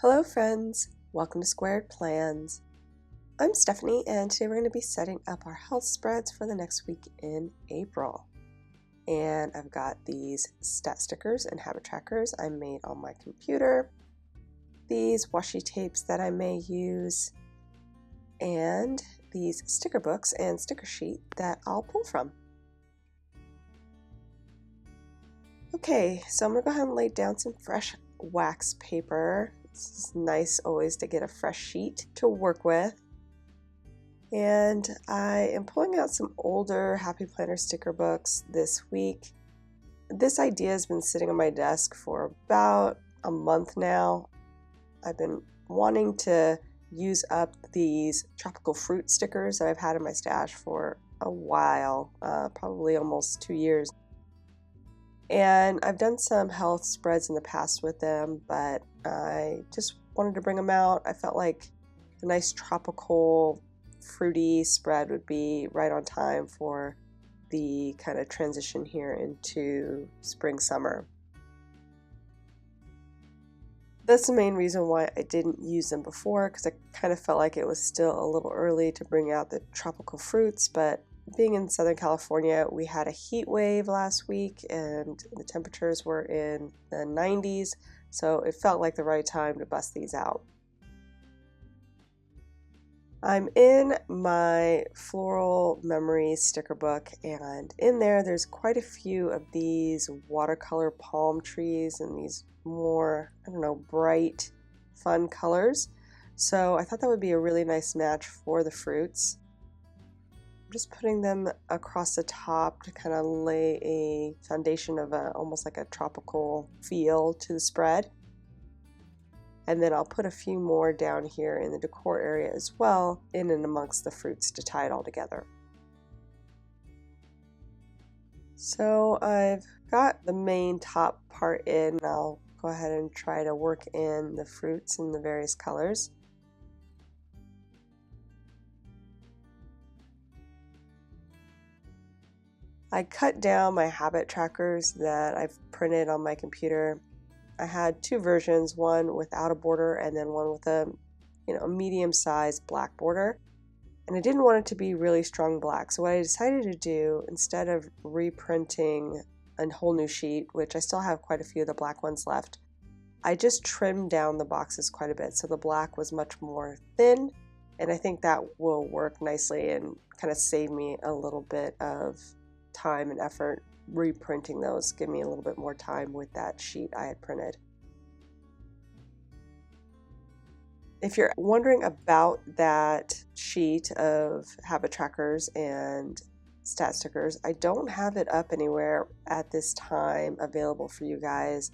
Hello friends, welcome to Squared Plans. I'm Stephanie and today we're going to be setting up our health spreads for the next week in April. And I've got these stat stickers and habit trackers I made on my computer, these washi tapes that I may use, and these sticker books and sticker sheet that I'll pull from. Okay, so I'm going to go ahead and lay down some fresh wax paper. It's nice always to get a fresh sheet to work with. And I am pulling out some older Happy Planner sticker books this week. This idea has been sitting on my desk for about a month now. I've been wanting to use up these tropical fruit stickers that I've had in my stash for a while, probably almost 2 years. And I've done some health spreads in the past with them, but I just wanted to bring them out. I felt like a nice tropical fruity spread would be right on time for the kind of transition here into spring summer. That's the main reason why I didn't use them before, because I kind of felt like it was still a little early to bring out the tropical fruits, but being in Southern California, we had a heat wave last week and the temperatures were in the 90s, so it felt like the right time to bust these out. I'm in my Floral Memories sticker book, and in there's quite a few of these watercolor palm trees and these more, bright, fun colors. So I thought that would be a really nice match for the fruits. Just putting them across the top to kind of lay a foundation of almost like a tropical feel to the spread. And then I'll put a few more down here in the decor area as well, in and amongst the fruits to tie it all together. So I've got the main top part in. I'll go ahead and try to work in the fruits in the various colors. I cut down my habit trackers that I've printed on my computer. I had two versions, one without a border and then one with a medium-sized black border. And I didn't want it to be really strong black. So what I decided to do, instead of reprinting a whole new sheet, which I still have quite a few of the black ones left, I just trimmed down the boxes quite a bit. So the black was much more thin, and I think that will work nicely and kind of save me a little bit of time and effort reprinting those, give me a little bit more time with that sheet I had printed. If you're wondering about that sheet of habit trackers and stat stickers, I don't have it up anywhere at this time available for you guys,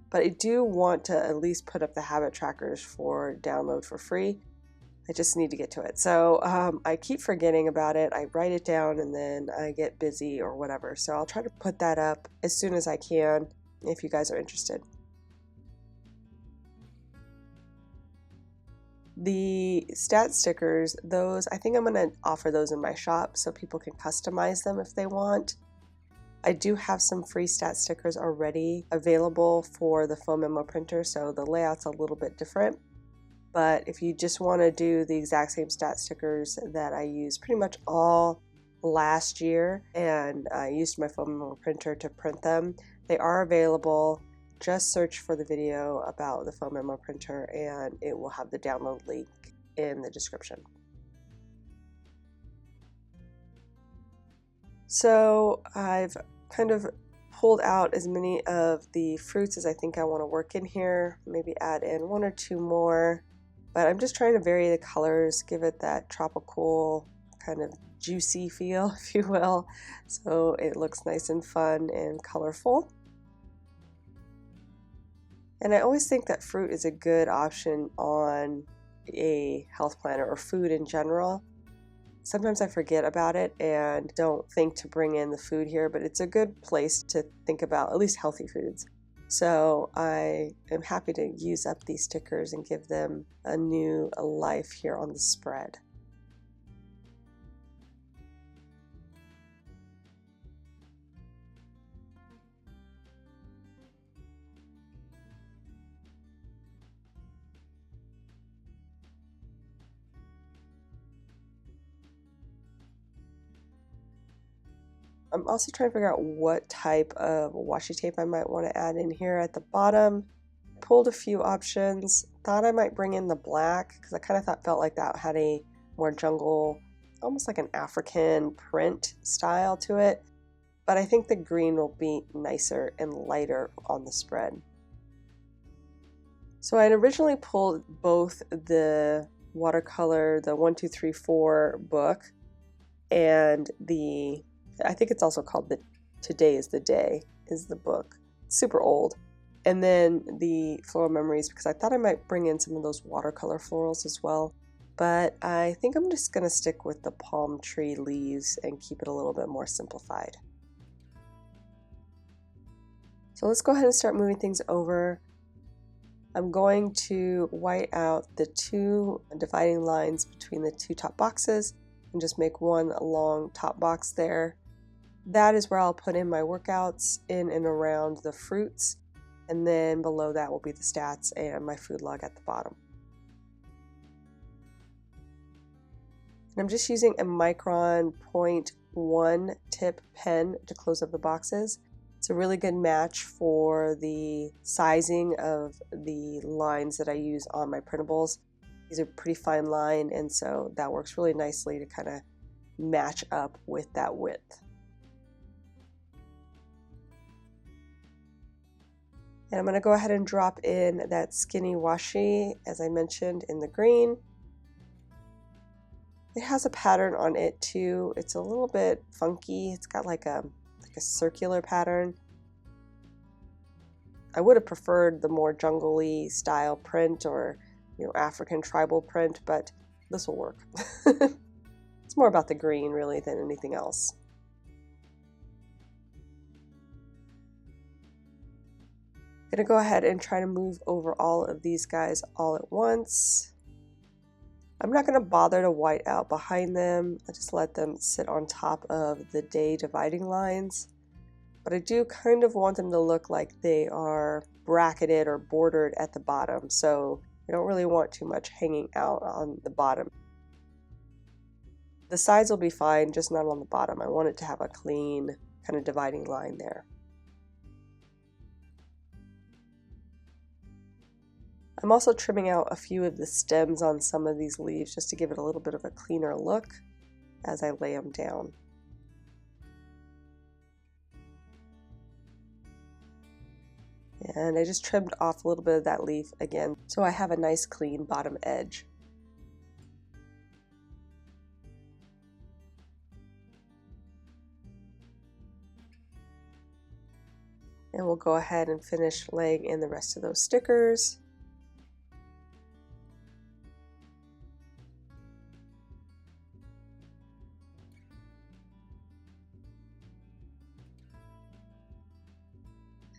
but I do want to at least put up the habit trackers for download for free. I just need to get to it. So I keep forgetting about it. I write it down and then I get busy or whatever. So I'll try to put that up as soon as I can if you guys are interested. The stat stickers, those, I think I'm going to offer those in my shop so people can customize them if they want. I do have some free stat stickers already available for the foam memo printer, so the layout's a little bit different. But if you just want to do the exact same stat stickers that I used pretty much all last year, and I used my foam memo printer to print them, they are available. Just search for the video about the foam memo printer and it will have the download link in the description. So I've kind of pulled out as many of the fruits as I think I want to work in here, maybe add in one or two more. But I'm just trying to vary the colors, give it that tropical kind of juicy feel, if you will, so it looks nice and fun and colorful. And I always think that fruit is a good option on a health planner or food in general. Sometimes I forget about it and don't think to bring in the food here, but it's a good place to think about at least healthy foods. So I am happy to use up these stickers and give them a new life here on the spread. I'm also trying to figure out what type of washi tape I might want to add in here at the bottom. Pulled a few options, thought I might bring in the black because I kind of felt like that had a more jungle, almost like an African print style to it, but I think the green will be nicer and lighter on the spread. So I had originally pulled both the watercolor, the 1, 2, 3, 4 book, and I think it's also called the Today is the Day is the book. It's super old. And then the Floral Memories, because I thought I might bring in some of those watercolor florals as well. But I think I'm just going to stick with the palm tree leaves and keep it a little bit more simplified. So let's go ahead and start moving things over. I'm going to white out the 2 dividing lines between the 2 top boxes and just make one long top box there. That is where I'll put in my workouts in and around the fruits, and then below that will be the stats and my food log at the bottom. And I'm just using a Micron 0.1 tip pen to close up the boxes. It's a really good match for the sizing of the lines that I use on my printables. These are pretty fine line, and so that works really nicely to kind of match up with that width. And I'm going to go ahead and drop in that skinny washi, as I mentioned, in the green. It has a pattern on it too. It's a little bit funky. It's got like a circular pattern. I would have preferred the more jungle-y style print or, African tribal print, but this will work. It's more about the green really than anything else. I'm going to go ahead and try to move over all of these guys all at once. I'm not going to bother to white out behind them. I just let them sit on top of the day dividing lines. But I do kind of want them to look like they are bracketed or bordered at the bottom, so I don't really want too much hanging out on the bottom. The sides will be fine, just not on the bottom. I want it to have a clean kind of dividing line there. I'm also trimming out a few of the stems on some of these leaves just to give it a little bit of a cleaner look as I lay them down. And I just trimmed off a little bit of that leaf again, so I have a nice clean bottom edge. And we'll go ahead and finish laying in the rest of those stickers.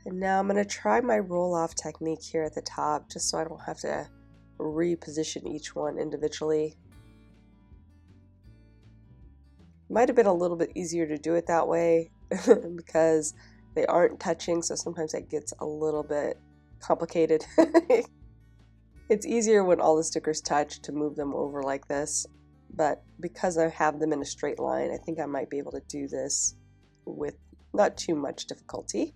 And now I'm going to try my roll-off technique here at the top, just so I don't have to reposition each one individually. Might have been a little bit easier to do it that way because they aren't touching, so sometimes it gets a little bit complicated. It's easier when all the stickers touch to move them over like this, but because I have them in a straight line, I think I might be able to do this with not too much difficulty.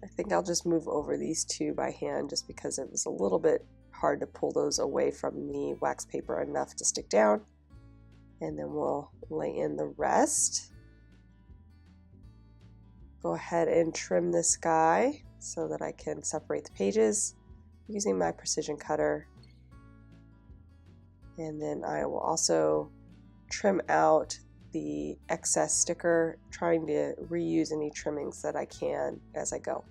I think I'll just move over these 2 by hand just because it was a little bit hard to pull those away from the wax paper enough to stick down. And then we'll lay in the rest. Go ahead and trim this guy so that I can separate the pages using my precision cutter. And then I will also trim out the excess sticker, trying to reuse any trimmings that I can as I go.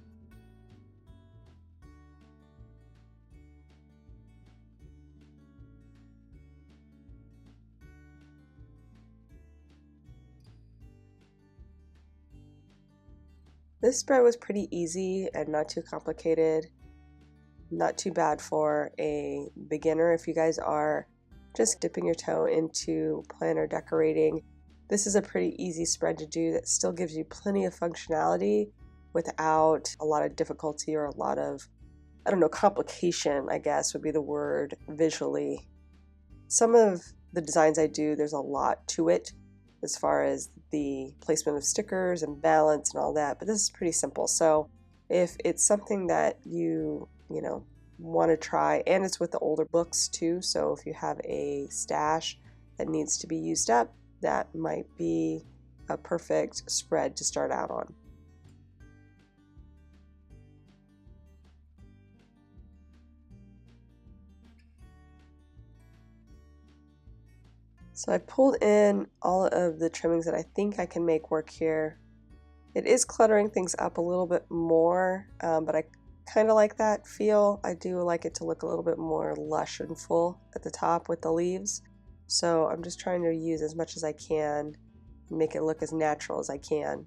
This spread was pretty easy and not too complicated. Not too bad for a beginner. If you guys are just dipping your toe into planner decorating, this is a pretty easy spread to do that still gives you plenty of functionality without a lot of difficulty or a lot of I don't know, complication, I guess would be the word visually. Some of the designs I do, there's a lot to it as far as the placement of stickers and balance and all that, but this is pretty simple. So if it's something that you want to try, and it's with the older books too, so if you have a stash that needs to be used up, that might be a perfect spread to start out on. So I pulled in all of the trimmings that I think I can make work here. It is cluttering things up a little bit more, but I kind of like that feel. I do like it to look a little bit more lush and full at the top with the leaves. So I'm just trying to use as much as I can and make it look as natural as I can.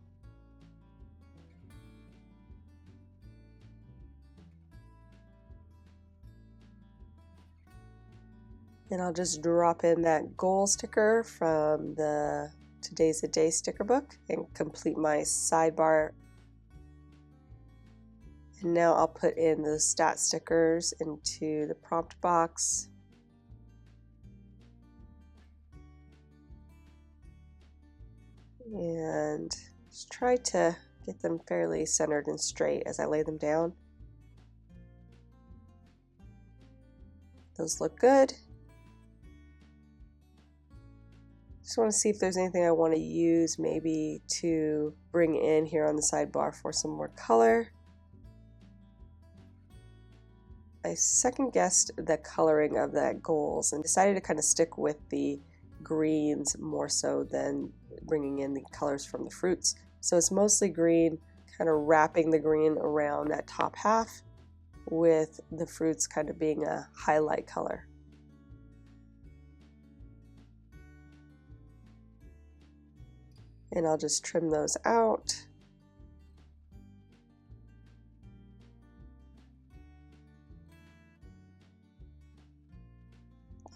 And I'll just drop in that goal sticker from the Today's the Day sticker book and complete my sidebar. And now I'll put in the stat stickers into the prompt box. And just try to get them fairly centered and straight as I lay them down. Those look good. Just want to see if there's anything I want to use maybe to bring in here on the sidebar for some more color. I second guessed the coloring of that goals and decided to kind of stick with the greens more so than bringing in the colors from the fruits. So it's mostly green, kind of wrapping the green around that top half with the fruits kind of being a highlight color. And I'll just trim those out.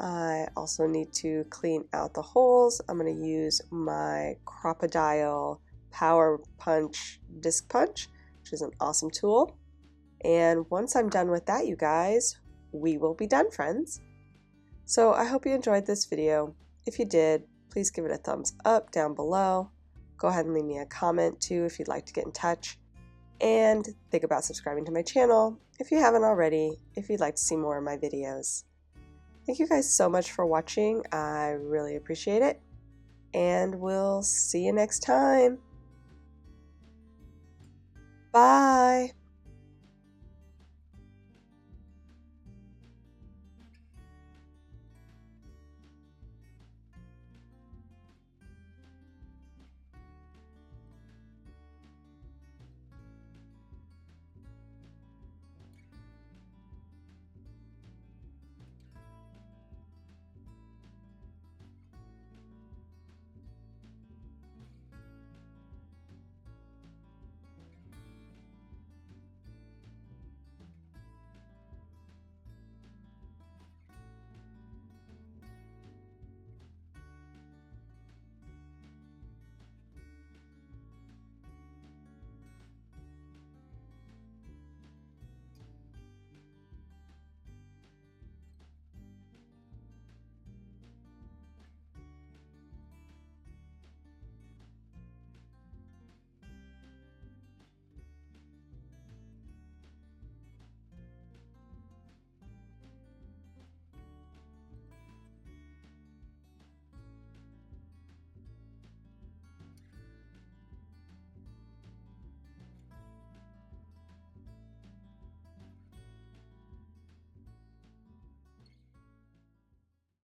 I also need to clean out the holes. I'm going to use my Crocodile Power Punch Disc Punch, which is an awesome tool. And once I'm done with that, you guys, we will be done, friends. So I hope you enjoyed this video. If you did, please give it a thumbs up down below. Go ahead and leave me a comment too if you'd like to get in touch. And think about subscribing to my channel if you haven't already, if you'd like to see more of my videos. Thank you guys so much for watching. I really appreciate it. And we'll see you next time. Bye.